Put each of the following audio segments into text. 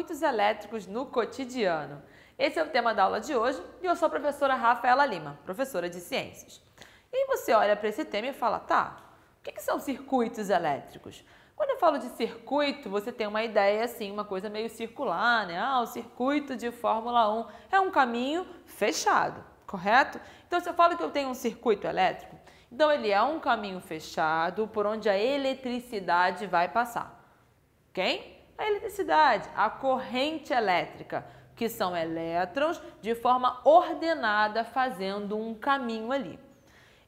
circuitos elétricos no cotidiano. Esse é o tema da aula de hoje e eu sou a professora Rafaela Lima, professora de ciências. E você olha para esse tema e fala, tá, o que são circuitos elétricos? Quando eu falo de circuito, você tem uma ideia assim, uma coisa meio circular, né? Ah, o circuito de Fórmula 1 é um caminho fechado, correto? Então, se eu falo que eu tenho um circuito elétrico, então ele é um caminho fechado por onde a eletricidade vai passar. Quem? A eletricidade, a corrente elétrica, que são elétrons de forma ordenada fazendo um caminho ali.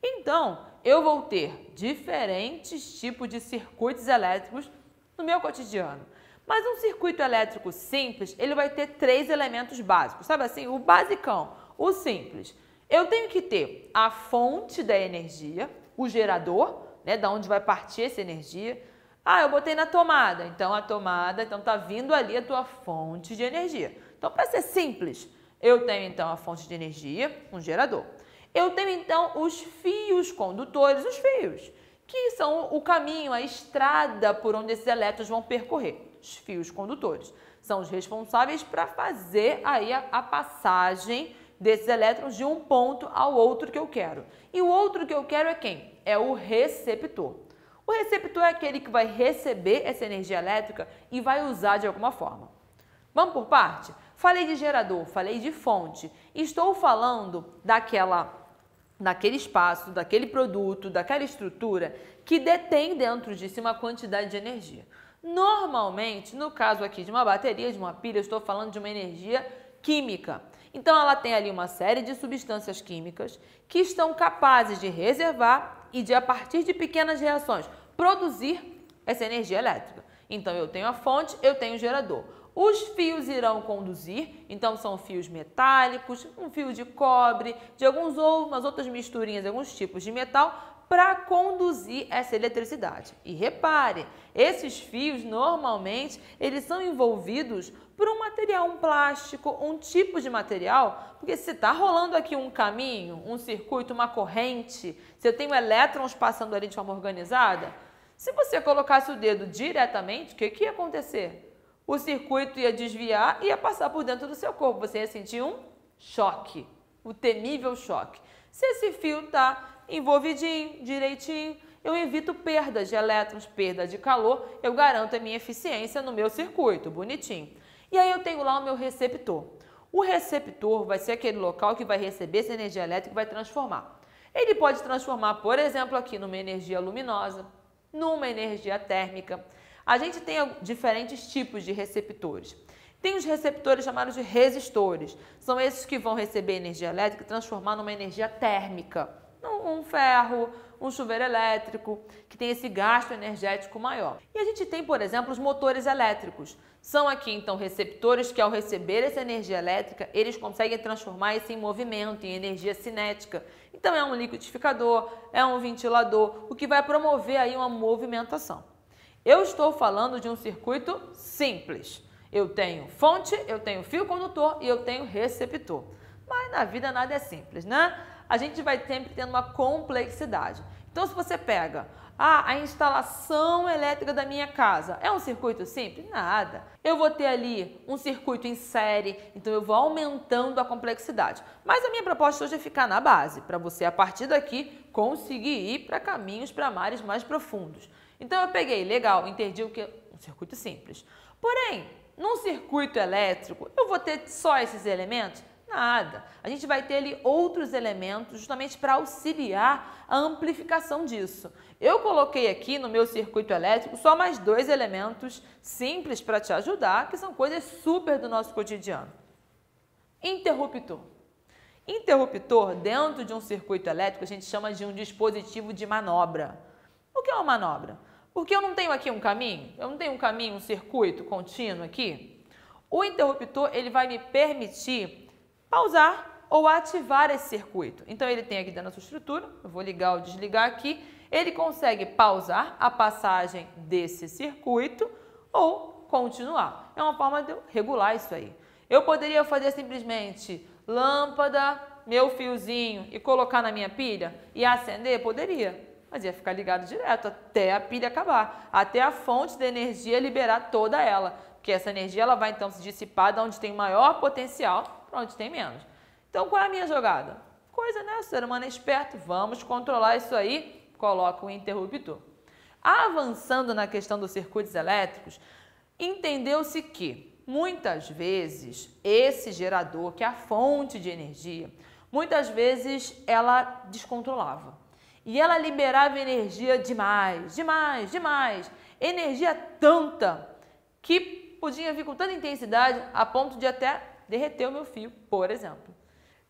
Então, eu vou ter diferentes tipos de circuitos elétricos no meu cotidiano. Mas um circuito elétrico simples, ele vai ter 3 elementos básicos, sabe assim? O basicão, o simples. Eu tenho que ter a fonte da energia, o gerador, né, da onde vai partir essa energia. Ah, eu botei na tomada, então tá vindo ali a tua fonte de energia. Então, para ser simples, eu tenho então a fonte de energia, um gerador. Eu tenho então os fios condutores, os fios, que são o caminho, a estrada por onde esses elétrons vão percorrer. Os fios condutores são os responsáveis para fazer aí a passagem desses elétrons de um ponto ao outro que eu quero. E o outro que eu quero é quem? É o receptor. O receptor é aquele que vai receber essa energia elétrica e vai usar de alguma forma. Vamos por parte? Falei de gerador, falei de fonte. Estou falando daquele espaço, daquele produto, daquela estrutura que detém dentro de si uma quantidade de energia. Normalmente, no caso aqui de uma bateria, de uma pilha, eu estou falando de uma energia química. Então, ela tem ali uma série de substâncias químicas que estão capazes de reservar e de, a partir de pequenas reações, produzir essa energia elétrica. Então, eu tenho a fonte, eu tenho o gerador. Os fios irão conduzir, então são fios metálicos, um fio de cobre, de algumas outras misturinhas, alguns tipos de metal, para conduzir essa eletricidade. E repare, esses fios normalmente eles são envolvidos por um material, um plástico, um tipo de material, porque se está rolando aqui um caminho, um circuito, uma corrente, se eu tenho elétrons passando ali de forma organizada, se você colocasse o dedo diretamente, o que ia acontecer? O circuito ia desviar e ia passar por dentro do seu corpo. Você ia sentir um choque, o temível choque. Se esse fio está envolvidinho, direitinho, eu evito perdas de elétrons, perda de calor, eu garanto a minha eficiência no meu circuito, bonitinho. E aí eu tenho lá o meu receptor. O receptor vai ser aquele local que vai receber essa energia elétrica e vai transformar. Ele pode transformar, por exemplo, aqui numa energia luminosa, numa energia térmica. A gente tem diferentes tipos de receptores. Tem os receptores chamados de resistores. São esses que vão receber energia elétrica e transformar numa energia térmica. Um ferro, um chuveiro elétrico, que tem esse gasto energético maior. E a gente tem, por exemplo, os motores elétricos. São aqui, então, receptores que, ao receber essa energia elétrica, eles conseguem transformar isso em movimento, em energia cinética. Então, é um liquidificador, é um ventilador, o que vai promover aí uma movimentação. Eu estou falando de um circuito simples. Eu tenho fonte, eu tenho fio condutor e eu tenho receptor. Mas na vida nada é simples, né? A gente vai sempre tendo uma complexidade. Então, se você pega a instalação elétrica da minha casa, é um circuito simples? Nada. Eu vou ter ali um circuito em série, então eu vou aumentando a complexidade. Mas a minha proposta hoje é ficar na base, para você, a partir daqui, conseguir ir para caminhos, para mares mais profundos. Então, eu peguei, legal, entendi o que é um circuito simples. Porém, num circuito elétrico, eu vou ter só esses elementos? Nada. A gente vai ter ali outros elementos justamente para auxiliar a amplificação disso. Eu coloquei aqui no meu circuito elétrico só mais 2 elementos simples para te ajudar, que são coisas super do nosso cotidiano. Interruptor. Interruptor, dentro de um circuito elétrico, a gente chama de um dispositivo de manobra. O que é uma manobra? Porque eu não tenho aqui um caminho, um circuito contínuo aqui. O interruptor, ele vai me permitir pausar ou ativar esse circuito. Então, ele tem aqui dentro da sua estrutura, eu vou ligar ou desligar aqui, ele consegue pausar a passagem desse circuito ou continuar. É uma forma de eu regular isso aí. Eu poderia fazer simplesmente lâmpada, meu fiozinho e colocar na minha pilha e acender? Poderia, mas ia ficar ligado direto até a pilha acabar, até a fonte de energia liberar toda ela. porque essa energia ela vai então se dissipar de onde tem maior potencial para onde tem menos. Então, qual é a minha jogada? Coisa, né? O ser humano é esperto, vamos controlar isso aí, coloca o interruptor. Avançando na questão dos circuitos elétricos, entendeu-se que, muitas vezes, esse gerador, que é a fonte de energia, muitas vezes ela descontrolava. E ela liberava energia demais. Energia tanta que podia vir com tanta intensidade a ponto de até derreter o meu fio, por exemplo.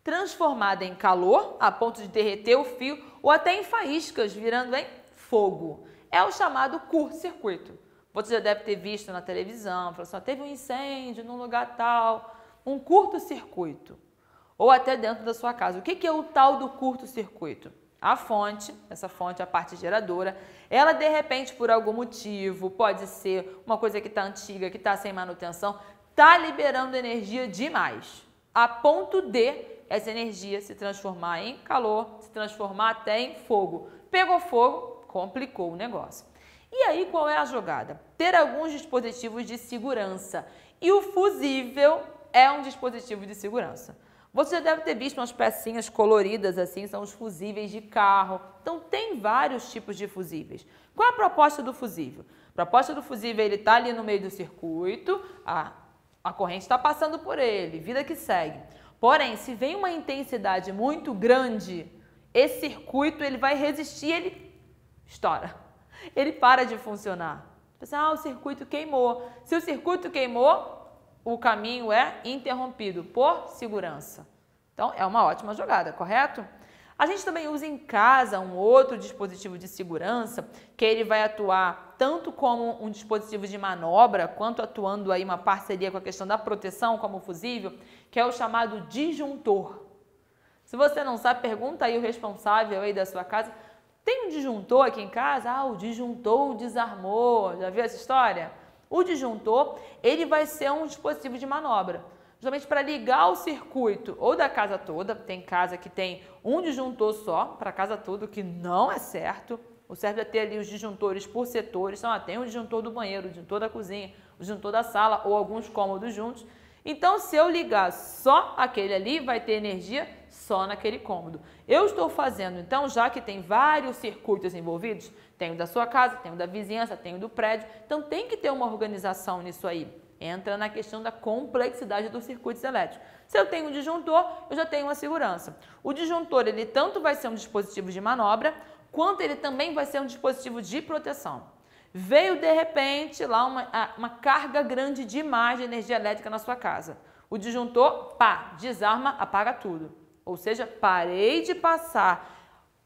Transformada em calor, a ponto de derreter o fio, ou até em faíscas, virando em fogo. É o chamado curto-circuito. Você já deve ter visto na televisão, falou assim, teve um incêndio num lugar tal, um curto-circuito. Ou até dentro da sua casa. O que é o tal do curto-circuito? A fonte, essa fonte, a parte geradora, ela de repente, por algum motivo, pode ser uma coisa que está antiga, que está sem manutenção, está liberando energia demais, a ponto de essa energia se transformar em calor, se transformar até em fogo. Pegou fogo, complicou o negócio. E aí, qual é a jogada? Ter alguns dispositivos de segurança. E o fusível é um dispositivo de segurança. Você já deve ter visto umas pecinhas coloridas assim, são os fusíveis de carro. Então, tem vários tipos de fusíveis. Qual é a proposta do fusível? A proposta do fusível, ele está ali no meio do circuito, a corrente está passando por ele, vida que segue. Porém, se vem uma intensidade muito grande, esse circuito ele vai resistir, ele estoura. Ele para de funcionar. O circuito queimou. Se o circuito queimou, o caminho é interrompido por segurança. Então, é uma ótima jogada, correto? A gente também usa em casa um outro dispositivo de segurança, que ele vai atuar tanto como um dispositivo de manobra, quanto atuando aí uma parceria com a questão da proteção, como o fusível, que é o chamado disjuntor. Se você não sabe, pergunta aí o responsável aí da sua casa. Tem um disjuntor aqui em casa? O disjuntor desarmou. Já viu essa história? O disjuntor, ele vai ser um dispositivo de manobra, justamente para ligar o circuito ou da casa toda. Tem casa que tem um disjuntor só para a casa toda, o que não é certo. O certo é ter ali os disjuntores por setores. Então, tem o disjuntor do banheiro, o disjuntor da cozinha, o disjuntor da sala ou alguns cômodos juntos. Então, se eu ligar só aquele ali, vai ter energia só naquele cômodo. Eu estou fazendo, então, já que tem vários circuitos envolvidos, tem o da sua casa, tem o da vizinhança, tem o do prédio, então tem que ter uma organização nisso aí. Entra na questão da complexidade dos circuitos elétricos. Se eu tenho um disjuntor, eu já tenho uma segurança. O disjuntor, ele tanto vai ser um dispositivo de manobra, quanto ele também vai ser um dispositivo de proteção. Veio, de repente, lá uma carga grande demais de energia elétrica na sua casa. O disjuntor, desarma, apaga tudo. Ou seja, parei de passar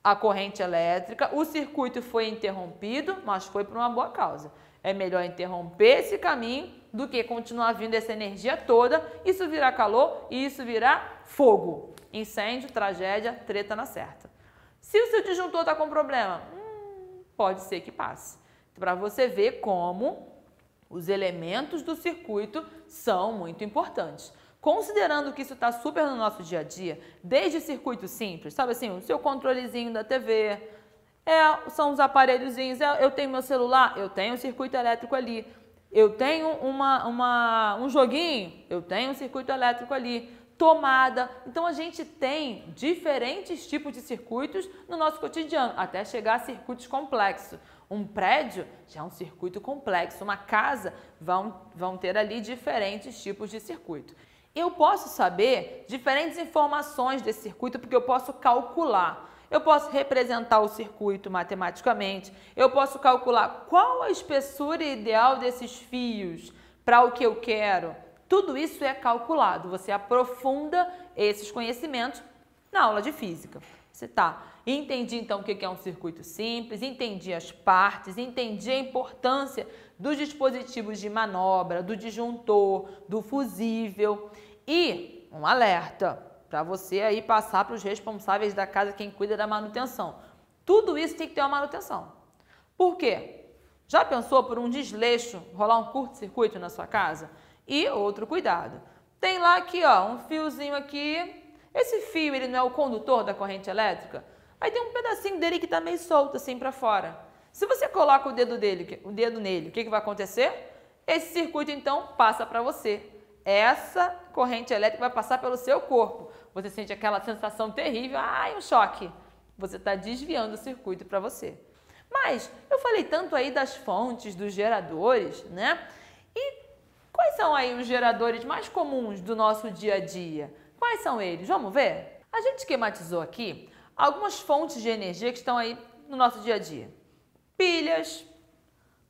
a corrente elétrica, o circuito foi interrompido, mas foi por uma boa causa. É melhor interromper esse caminho do que continuar vindo essa energia toda, isso virar calor e isso virar fogo. Incêndio, tragédia, treta na certa. Se o seu disjuntor está com problema, pode ser que passe. Para você ver como os elementos do circuito são muito importantes. Considerando que isso está super no nosso dia a dia, desde circuitos simples, sabe assim, o seu controlezinho da TV, são os aparelhozinhos, eu tenho meu celular, eu tenho um circuito elétrico ali, eu tenho um joguinho, eu tenho um circuito elétrico ali, tomada. Então, a gente tem diferentes tipos de circuitos no nosso cotidiano, até chegar a circuitos complexos. Um prédio já é um circuito complexo, uma casa vão ter ali diferentes tipos de circuito. Eu posso saber diferentes informações desse circuito porque eu posso calcular. Eu posso representar o circuito matematicamente, eu posso calcular qual a espessura ideal desses fios para o que eu quero. Tudo isso é calculado, você aprofunda esses conhecimentos na aula de física. Entendi então o que é um circuito simples, entendi as partes, entendi a importância dos dispositivos de manobra, do disjuntor, do fusível e um alerta para você aí passar para os responsáveis da casa, quem cuida da manutenção. Tudo isso tem que ter uma manutenção. Por quê? Já pensou por um desleixo rolar um curto-circuito na sua casa? E outro cuidado. Tem lá aqui, um fiozinho aqui. Esse fio, ele não é o condutor da corrente elétrica? Aí tem um pedacinho dele que está meio solto assim para fora. Se você coloca o dedo nele, o que vai acontecer? Esse circuito, então, passa para você. Essa corrente elétrica vai passar pelo seu corpo. Você sente aquela sensação terrível, um choque. Você está desviando o circuito para você. Mas eu falei tanto aí das fontes, dos geradores, né? E quais são aí os geradores mais comuns do nosso dia a dia? Quais são eles? Vamos ver? A gente esquematizou aqui algumas fontes de energia que estão aí no nosso dia a dia. Pilhas,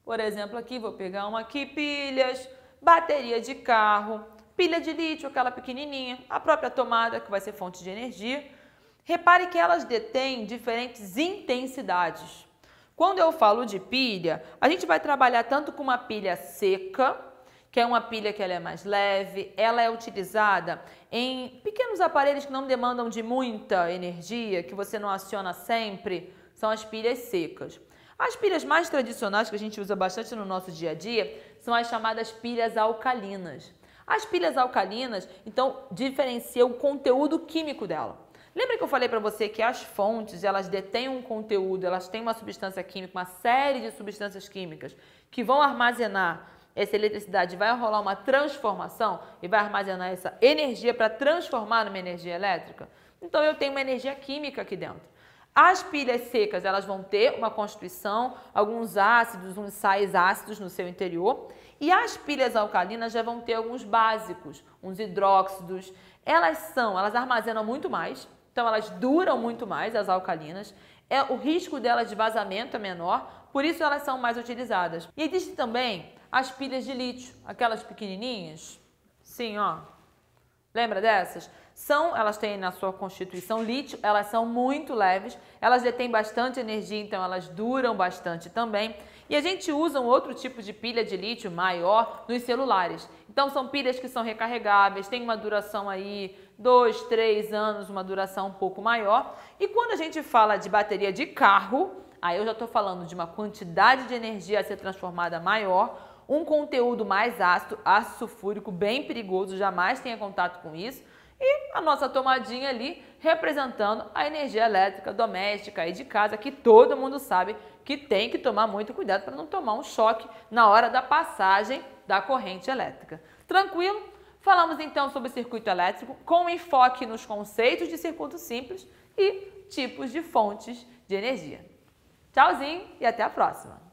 por exemplo, aqui, vou pegar uma aqui, pilhas, bateria de carro, pilha de lítio, aquela pequenininha, a própria tomada, que vai ser fonte de energia. Repare que elas detêm diferentes intensidades. Quando eu falo de pilha, a gente vai trabalhar tanto com uma pilha seca, que é uma pilha que ela é mais leve, ela é utilizada em pequenos aparelhos que não demandam de muita energia, que você não aciona sempre, são as pilhas secas. As pilhas mais tradicionais que a gente usa bastante no nosso dia a dia são as chamadas pilhas alcalinas. As pilhas alcalinas, então, diferenciam o conteúdo químico dela. Lembra que eu falei para você que as fontes, elas detêm um conteúdo, elas têm uma substância química, uma série de substâncias químicas que vão armazenar essa eletricidade, vai rolar uma transformação e vai armazenar essa energia para transformar numa energia elétrica? Então, eu tenho uma energia química aqui dentro. As pilhas secas, elas vão ter uma constituição, alguns ácidos, uns sais ácidos no seu interior. E as pilhas alcalinas já vão ter alguns básicos, uns hidróxidos. Elas armazenam muito mais, então elas duram muito mais, as alcalinas. O risco delas de vazamento é menor, por isso elas são mais utilizadas. E existem também as pilhas de lítio, aquelas pequenininhas. Sim, ó. Lembra dessas? Elas têm na sua constituição lítio, elas são muito leves, elas detêm bastante energia, então elas duram bastante também. E a gente usa um outro tipo de pilha de lítio maior nos celulares. Então são pilhas que são recarregáveis, tem uma duração aí 2, 3 anos, uma duração um pouco maior. E quando a gente fala de bateria de carro, aí eu já estou falando de uma quantidade de energia a ser transformada maior, um conteúdo mais ácido sulfúrico, bem perigoso, jamais tenha contato com isso. E a nossa tomadinha ali representando a energia elétrica doméstica aí de casa, que todo mundo sabe que tem que tomar muito cuidado para não tomar um choque na hora da passagem da corrente elétrica. Tranquilo? Falamos então sobre circuito elétrico com enfoque nos conceitos de circuito simples e tipos de fontes de energia. Tchauzinho e até a próxima!